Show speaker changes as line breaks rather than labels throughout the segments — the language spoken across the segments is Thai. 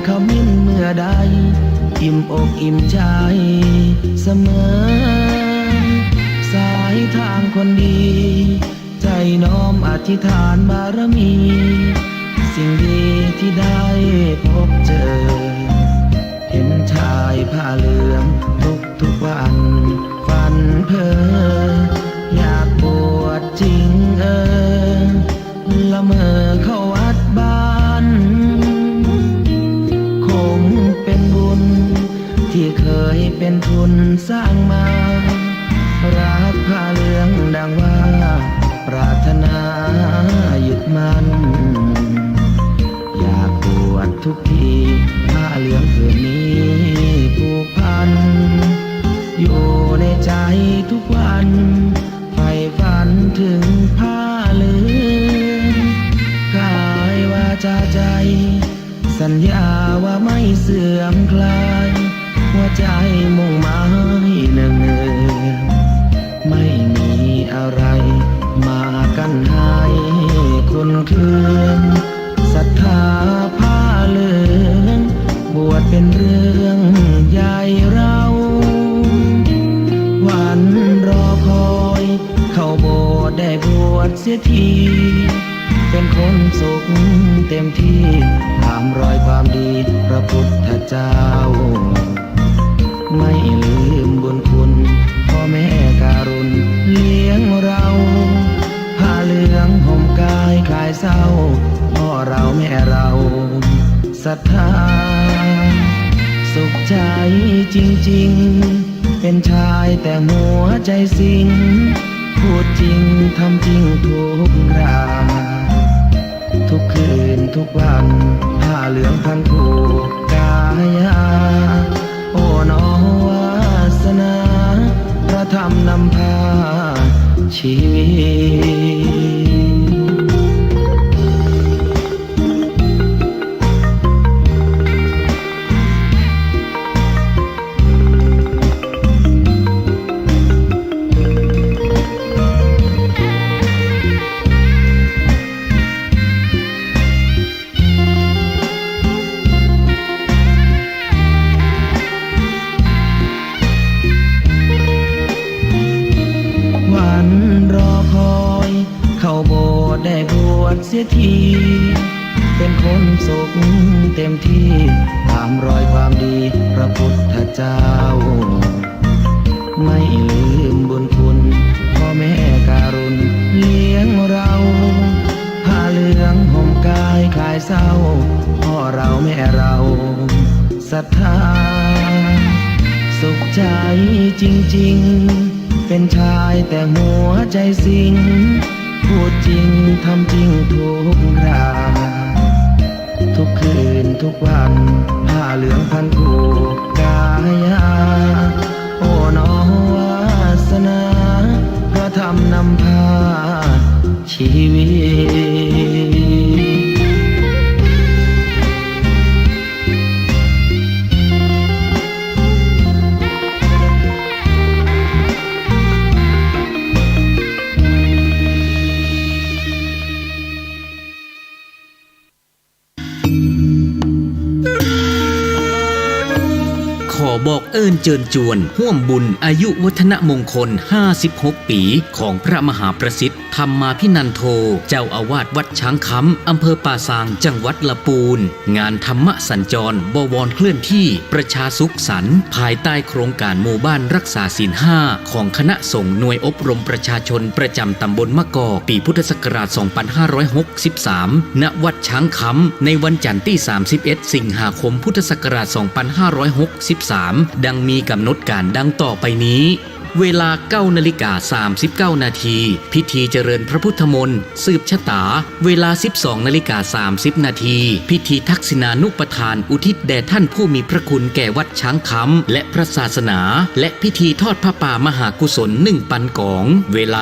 ขมิ้นเมื่อใดอิ่มอกอิ่มใจเสมอสายทางคนดีใจน้อมอธิษฐานบารมีสิ่งดีที่ได้พบเจอเห็นชายผ้าเหลืองทุกวันฝันเพ้ออยากบวชจริงละเมอเข้าวัดบ้านคงเป็นบุญที่เคยเป็นทุนสร้างมารักผ้าเหลืองดังว่าปรารถนายึดมั่นอยากบวชทุกทีผ้าเหลืองผืนนี้ผูกพันอยู่ในใจทุกวันใฝ่ฝันถึงผ้าเหลืองกายวาจาใจสัญญาว่าไม่เสื่อมคลายหัวใจมุ่งหมายเนืองไม่มีอะไรมากันให้คุณคืนศรัทธาผ้าเหลืองบวชเป็นเรื่องใหญ่เราวันรอคอยเข้าโบสถ์ได้บวชเสียทีเป็นคนสุขเต็มที่ตามรอยความดีพระพุทธเจ้าไม่ลืมบุญคุณพ่อแม่การุณเลี้ยงเราผ้าเหลืองห่มกายคลายเศร้าพ่อเราแม่เราศรัทธาสุขใจจริงๆเป็นชายแต่หัวใจสิงพูดจริงทำจริงทุกราทุกคืนทุกวันผ้าเหลืองพันผูกกายาโอ้น้อวาสนาพระธรรมนำพาชีวิตวันรอคอยเข้าโบสถ์ได้บวชเสียทีเป็นคนสุขเต็มที่ตามรอยความดีพระพุทธเจ้าไม่ลืมบุญคุณพ่อแม่การุณเลี้ยงเราผ้าเหลืองห่มกายคลายเศร้าพ่อเราแม่เราศรัทธาสุขใจจริงๆเป็นชายแต่หัวใจสิงพูดจริงทำจริงทุกราทุกคืนทุกวันผ้าเหลืองพันผูกกายาโอ้น้อวาสนาพระธรรมนำพาชีวิต
บอกเอิญเจิญจวนห่วมบุญอายุวัฒนมงคล56ปีของพระมหาประสิทธิ์ธรรมาภินันโทเจ้าอาวาสวัดช้างคำอำเภอป่าซางจังหวัดลำพูนงานธรรมสัญจรบวรเคลื่อนที่ประชาสุขสันต์ภายใต้โครงการหมู่บ้านรักษาศีล5ของคณะสงฆ์หน่วยอบรมประชาชนประจำตำบลมะกอกปีพุทธศักราช2563ณวัดช้างคำในวันจันทร์ที่31สิงหาคมพุทธศักราช2563ดังมีกำหนดการดังต่อไปนี้เวลา 9:39 นาทีพิธีเจริญพระพุทธมนต์สืบชะตาเวลา 12:30 นาทีพิธีทักษิณานุปทานอุทิศแด่ท่านผู้มีพระคุณแก่วัดช้างคำและพระศาสนาและพิธีทอดผ้าป่ามหากุศล1ปันกองเวลา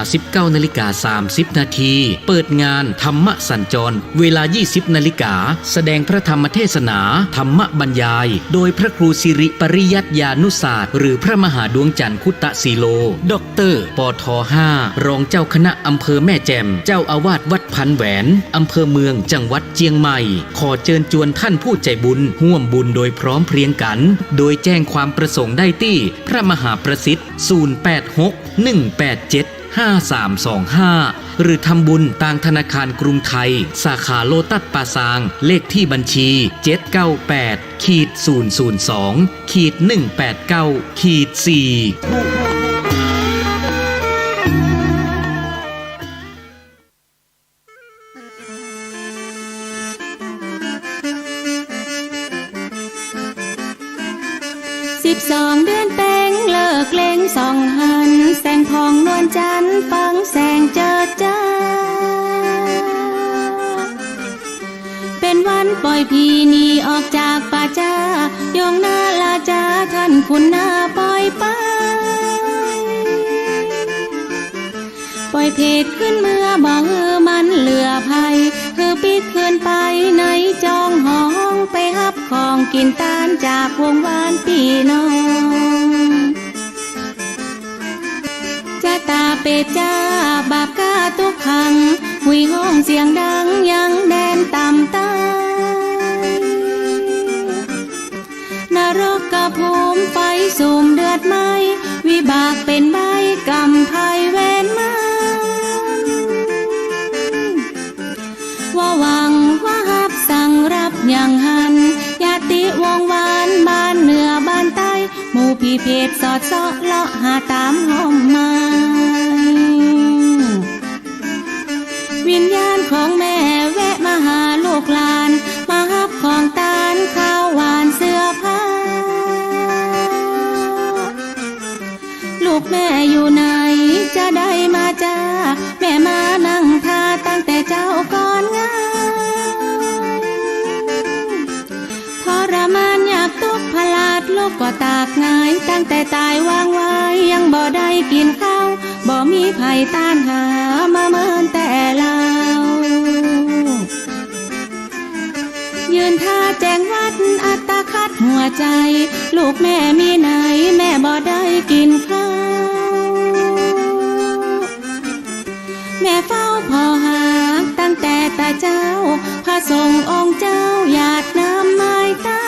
19:30 นาทีเปิดงานธรรมสัญจรเวลา 20 นาฬิกาแสดงพระธรรมเทศนาธรรมบรรยายโดยพระครูสิริปริยัติยานุศาสตร์หรือพระมหาดวงจันทร์คุตตะศีโล โลดรปท5รองเจ้าคณะอำเภอแม่แจ่มเจ้าอาวาสวัดพันแหวนอำเภอเมืองจังหวัดเจียงใหม่ขอเชิญชวนท่านผู้ใจบุญร่วมบุญโดยพร้อมเพรียงกันโดยแจ้งความประสงค์ได้ที่พระมหาประสิทธิ์0861875325หรือทำบุญทางธนาคารกรุงไทยสาขาโลตัสป่าซางเลขที่บัญชี798-002-189-4
12 เดือนเต็งเลิกเล่งส่องหันแสงพองนวลจันทร์ฟังแสงเจิดจ้าเป็นวันปล่อยพีนีออกจากป่าจ้ายองหน้าลาจาท่านคุณหน้าปล่อยไปปล่อยเพจขึ้นเมื่อบ่มันเหลือภัยคือปิดขึ้นไปในจองห้องไปฮับของกินตานจากวงวานพี่น้องจะตาเป็ดจ้าบาปกาทุกขังหุยห้องเสียงดังยังแดนต่ำตายนรกกระภูมิไฟสูมเดือดไหมวิบากเป็นใบกรรมภัยเวรมาว่าหวังว่าฮับสั่งรับอย่างหันญาติวงวานบ้านเหนือบ้านใต้หมู่พี่เพจสอดเสาะเลาะหาตามห้องมาวิญญาณของแม่แวะมาหาลูกหลานมาฮับของตาลข้าวหวานเสื้อผ้าลูกแม่อยู่ไหนจะได้มาจ้าแม่มานั่งทาตั้งแต่เจ้าก่อนงานทรมานอยากตุกพลาดลูกก็ตากงายตั้งแต่ตายวางไว้ยังบ่ได้กินข้าวบ่มีไผ่ต้านหามาเมินแต่เรายืนท่าแจงวัดอัตคัดหัวใจลูกแม่มีไหนแม่บ่ได้กินข้าวแม่เฝ้าพอหาตั้งแต่ตาเจ้าพระสงฆ์องค์เจ้าหยาดน้ำไม้ตา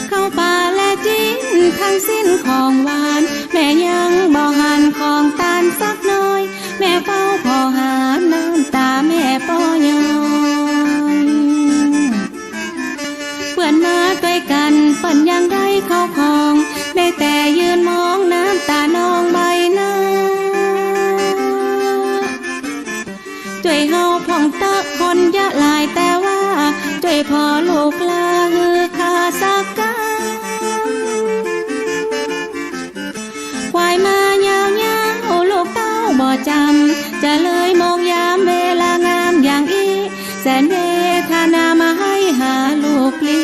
เข้าป่าและจิ้นทั้งสิ้นของหวานแม่ยังบ่หันของตาลสักน้อยแม่เฝ้าพอหาน้ำตาแม่ป้อยอยเพื่อนมาด้วยกันเปิ้นยังได้เข้าของได้แต่ยืนมองน้ำตาน้องใบหน้าด้วยเฮาพ่องตะคนยะลายแต่ว่าด้วยพอลูกลาฮือคาสักกันควายมายาวๆลูกเต้าบ่จำจะเลยมองยามเวลางามอย่างอีแสนเวทนามาให้หาลูกลี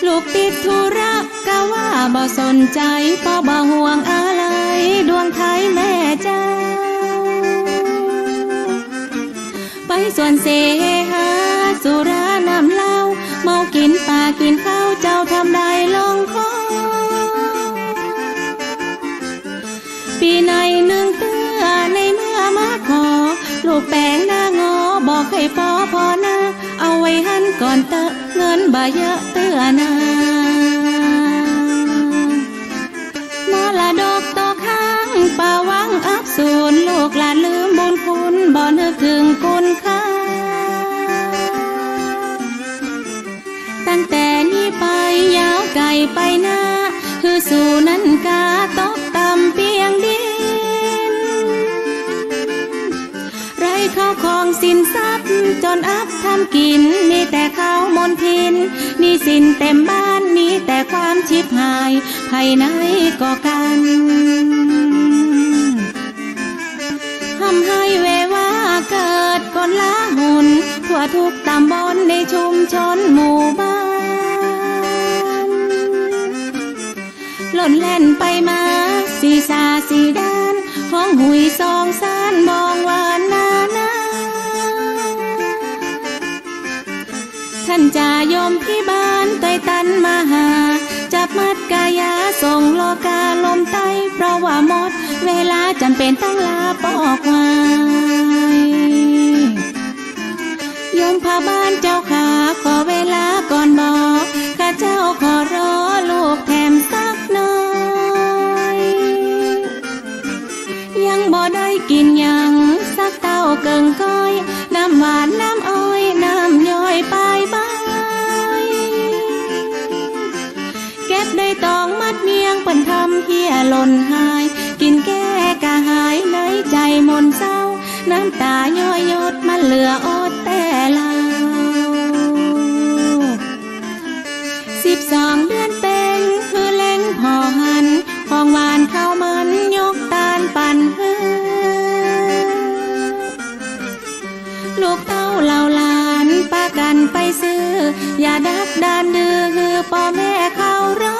ลูกติดธุระก็ว่าบ่สนใจเพราะบ่ห่วงอะไรดวงไทยแม่เจ้าไปส่วนเสหาสุราน้ำเหล้าเมากินปลากินข้าวเจ้าทำได้ลงคอปีในหนึ่งเตือในเมื่อมาขอลูกแป้งหน้างอบอกให้พอนะเอาไว้หันก่อนเตอะเงินบ่เยอะเตือนะมรดกต่อข้างป่าวังอับสูญลูกหลานลืมบุญคุณบ่นึกถึงคุณค่าตั้งแต่นี้ไปยาวไกลไปหน้าคือสู่นั้นกาตกต่ำเปียงดินไรเข้าของสินทรัพย์จนอับทำกินมีแต่ข้าวมนทินมีสินเต็มบ้านมีแต่ความชิบหายภายในก็กันทำให้เวว่าเกิดกลาหุนทั่วทุกตำบลในชุมชนหมู่บ้านหล่นแล่นไปมาสีสาสีด้านห้องหุยซองซานมองวานนาท่านจ่ายมพิบาลต้อย ตันมาหาจับมัดกายาส่งโลกาลมไตเพราะว่าหมดเวลาจำเป็นต้องลาปอกไว้โยมพาบ้านเจ้าขาขอเวลาก่อนบอกข้าเจ้าขอรอลูกแถมสักหน่อยยังบ่ได้กินยังสักเต้าเกิงก้อยน้ำหวานน้ำอ้อยน้ำย้อยปลายใบเก็บได้ตองมัดเมียงเปิ้นทำเฮียหล่นหายกินแก้กะหายในใจมนเศร้าน้ำตาย้อยหยดมันเหลืออดแต่เรา12 เดือนเป็นคือเล้งพอหันของหวานข้าวมันยกตาลปั่นฮือลูกเต้าเหล่าหลานปากันไปซื้ออย่าดักดานดื้อคือพ่อแม่เขารอ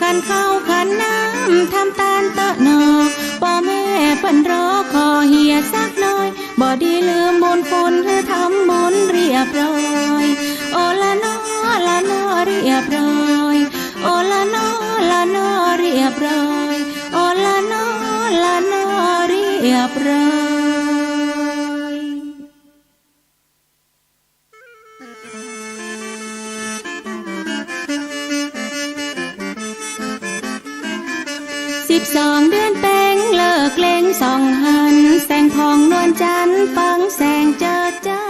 ขันข้าวขันน้ำทำตาลเตอะหนอพ่อแม่เพิ่นรอขอเฮียสักหน่อยบ่ดีลืมบุญคุณคือทำบุญเรียบร้อยโอละนอละนอเรียบร้อยโอละนอละนอเรียบร้อยโอละนอละนอเรียบร้อย12 เดือนแต่งเลิกเล่งส่องหันแสงทองนวลจันทร์ฟังแสงเจิดจ้า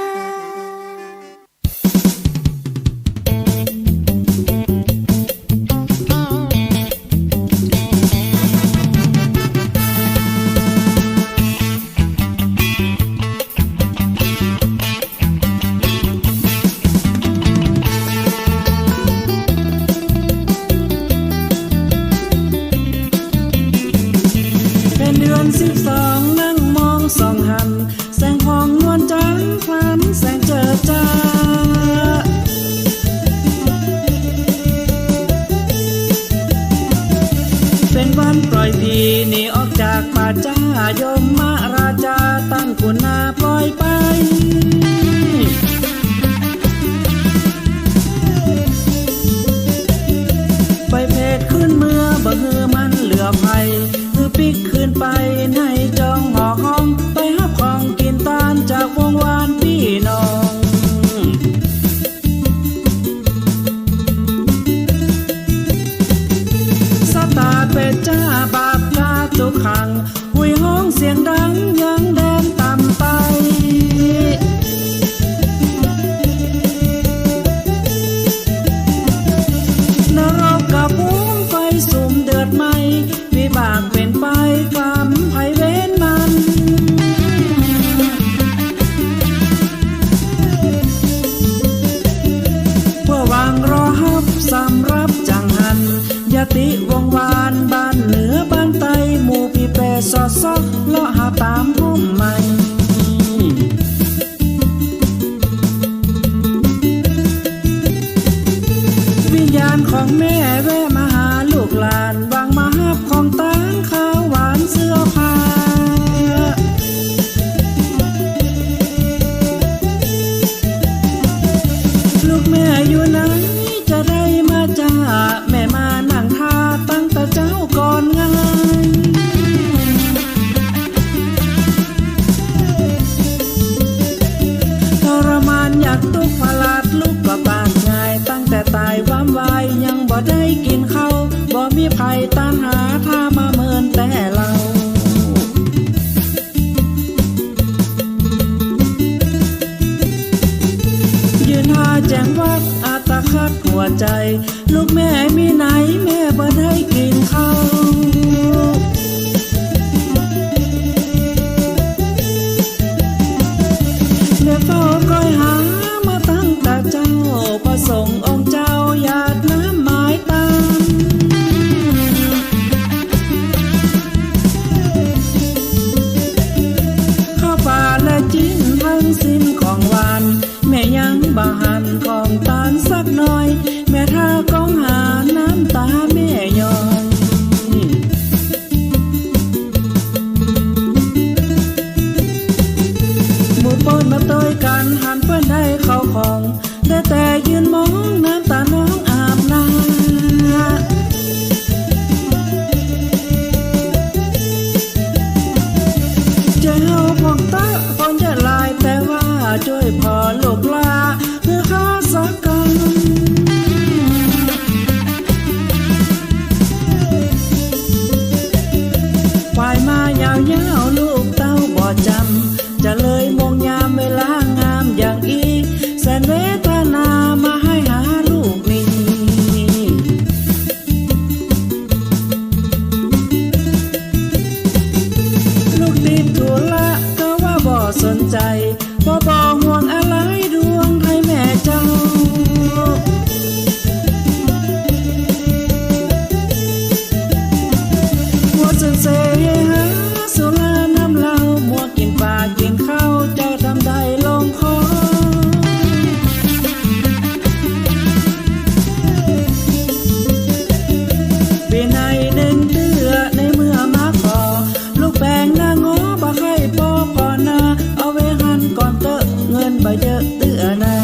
12นั่งมองส่องหันแสงทองนวลจันทร์พลันแสงเจิดจ้าเป็นวันปล่อยพีหนีออกจากป่าจ้ายมมาราชาตั้งคุณนาปล่อยไปไปเพศขึ้นเมื่อบ่ฮือมันเหลือภัยปิกขึ้นไปในจองหอห้องไปหับของกินตานจากวงวานพี่น้องสตาร์เป็ดจ้าบาปกาทุกขังหุยห้องเสียงดังยังแดนต่ำไปนรกกับภูมิไฟสุ่มเดือดไหมวิบากเป็นไปกรรมไผเว้นมันเพื่อวางรอฮับสำรับจังหันยติวงวานบ้านเหนือบ้านใต้หมู่พี่เปสอดซอกเลาะหาตามพุ่มใหม่วิญญาณของแม่แวะมาหาลูกหลานวางมาฮับของตางข้าวหวานเสื้อผ้าลูกแม่อยู่ไหนจะได้มาจ้าแม่มานั่งท่าตั้งแต่เจ้าก่อนงานทรมานอยากตุกพลาดลูกก็บาดง่ายตั้งแต่ตายว้ำวายยังบ่ได้กินข้าวบ่มีไผตานหาถ้ามาเมินแต่เรา สนใจบ่ห่วงอะไรดวงให้แม่เจ้าหัวจนเสหาสุราน้ำเหล้ามัวกินปลากินข้าวเจ้าทำได้ลงคอปีในหนึ่งเดือในเมื่อมาขอลูกแปงหน้างอบ่ให้ปอพอนาเอาไว้หันก่อนเตอะเงินบ่เยอะเตือนา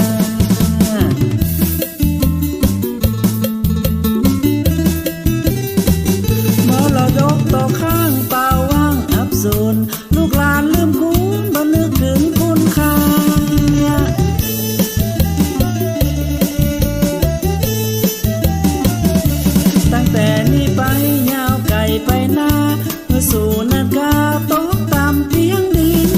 มรดกตกข้างเปล่าว่างอับสูญลูกหลานลืมคุณบ่นึกถึงคุณค่าตั้งแต่นี้ไปยาวไกลไปหน้าเมื่อสู่นากาตกตามเพียงดิน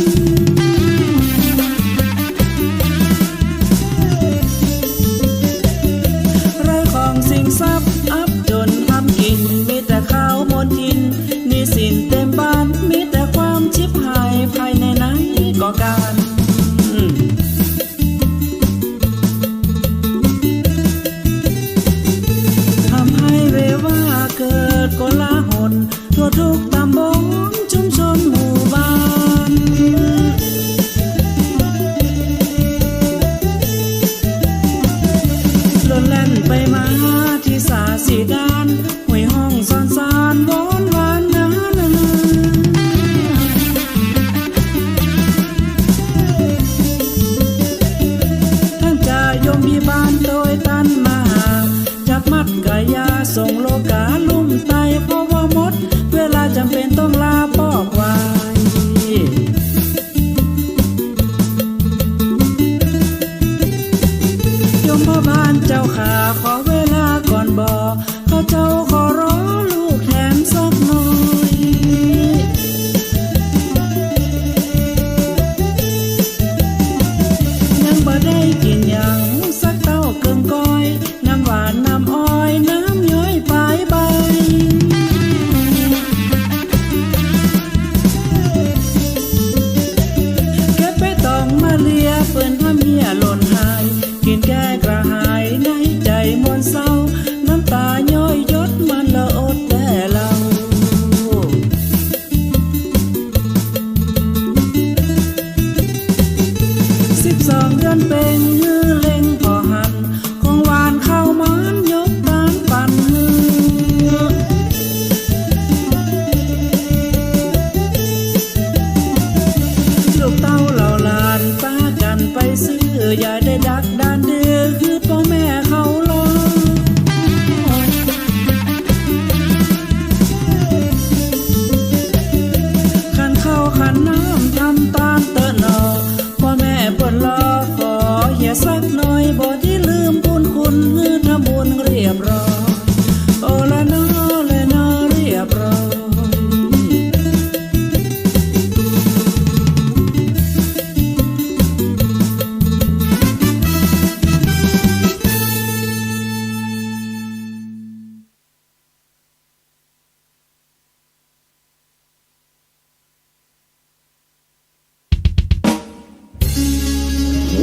ไรของสิ่งทรัพย์อับจนทำกินมีแต่ข้าวหมดทินหนี้สินเต็มบ้านมีแต่ความชิบหายภายในไหนก็การทำให้เวว่าเกิดโกลาหลทั่วทุกตำบลชุมชนหมู่บ้านล้นแล่นไปมาที่สาสีด้านห้วยห้องซอนซานวอนวานนานาท่านจะยมพิบาลโดยตันมาจับมัดกายาส่งโลกาลุ่มไตเพราะว่าหมดเวลาจำเป็นต้องลาปอกไว้ยมพ่อบ้านเจ้าขาขอเวลาก่อนบอกเขาเจ้าขอร้อลูกแถมสักหน่อยยังบ่ได้กินหยังสักเต้าเกิงก้อยน้ำหวานน้ำอ้อยน้ำย้อยปลายใบเก็บไปต้องมาเลียเปื้อนถ้าเมียหล่นหายกินแก้กระหายในใจมวนเศร้าน้ำตาย้อยยดมันละอดแต่เรา12 เดือนเป็นฮือเล็งพอหันของหวานข้าวมันยกตานปั่นฮือลูกเต้าเหล่าหลานป้ากันไปซื้ออย่าได้ดักดานเดือคือพ่อแม่เขารอขันข้าวขันน้ำทำตาลเตอะหนอพ่อแม่เปิดรอขออย่าสักหน่อยบ่ที่ลืมบุญคุณฮือทำบุญเรียบร้อยโอละนอละนอเรียบร้อย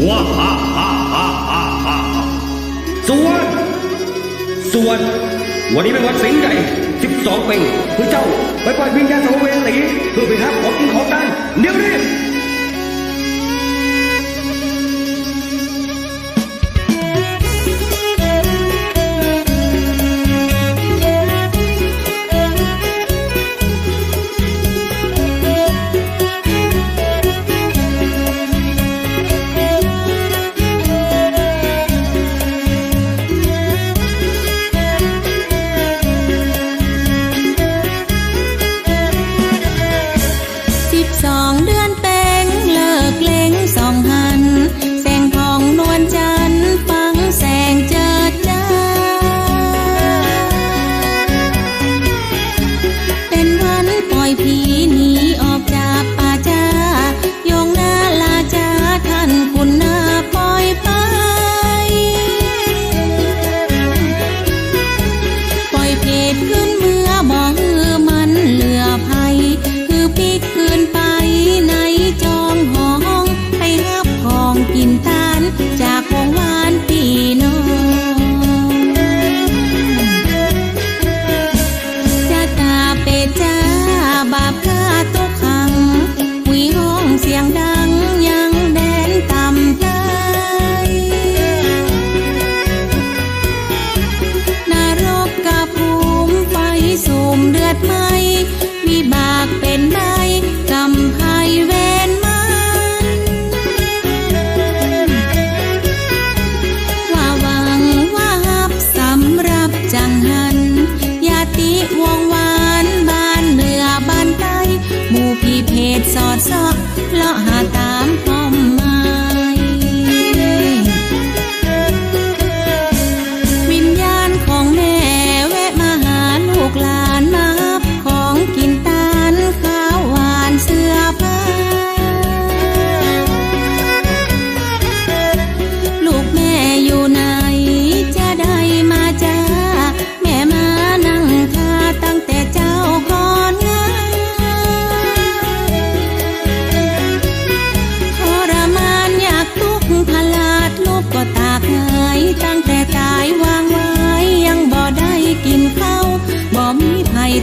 ว้าฮ่าฮ่าฮ่าฮ่าฮ่าส่วนวันนี้เป็นวันสิงห์ใหญ่12 ปีคือเจ้าไปปล่อยวิญญาณสังเวสีเพื่อไปหาของกินของได้เดี๋ยวนี้
12 เดือนเป็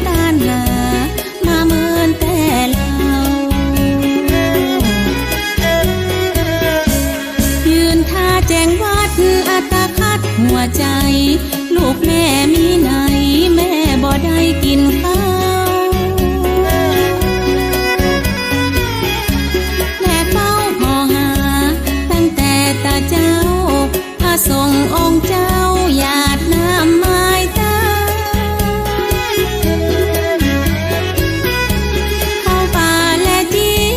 ต้านหามาเหมือนแต่เรายืนท่าแจงวัดอัตคัดหัวใจลูกแม่มีไหนแม่บ่ได้กินข้าวแม่เฝ้าพอหาตั้งแต่ตาเจ้าพระทรงองค์เจ้าหยาดน้ำไม้ตาเข้าป่าและกิน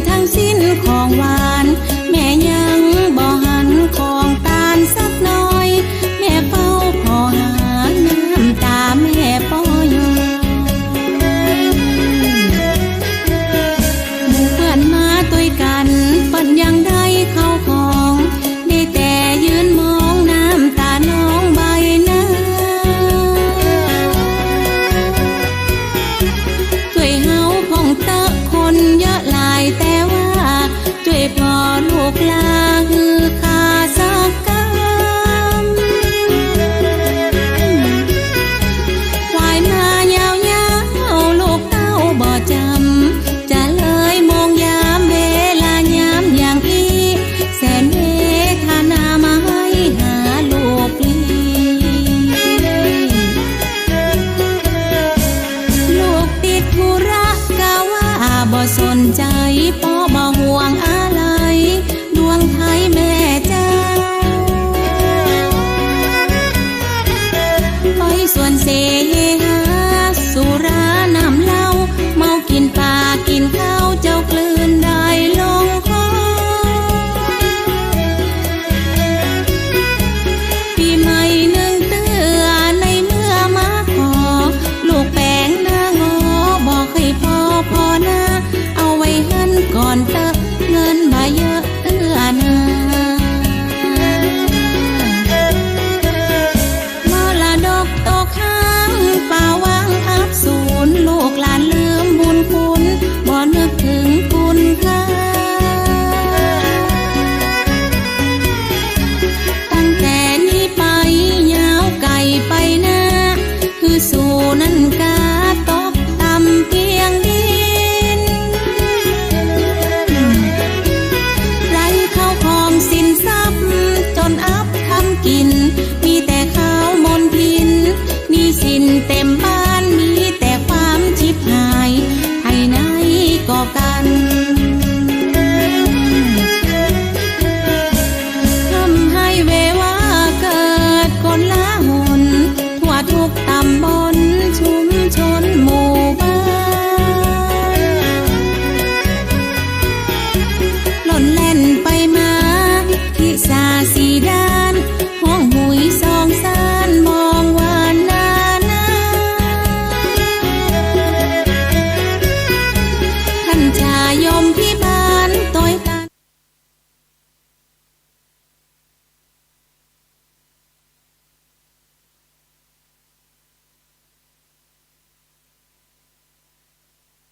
ทั้งสิ้นของหวานแม่ยังบ่หันของตาลสักน้อยแม่เฝ้าพอหาน้ำตาแม่ป้ออยู่หมู่เพื่อนมาตัวยกันปันยังได้เข้าของได้แต่ยืนมองน้ำตาน้องใบหน้าช่วยเฮาของเตอะคนเยอะหลายแต่ว่าช่วยพอลูกหลา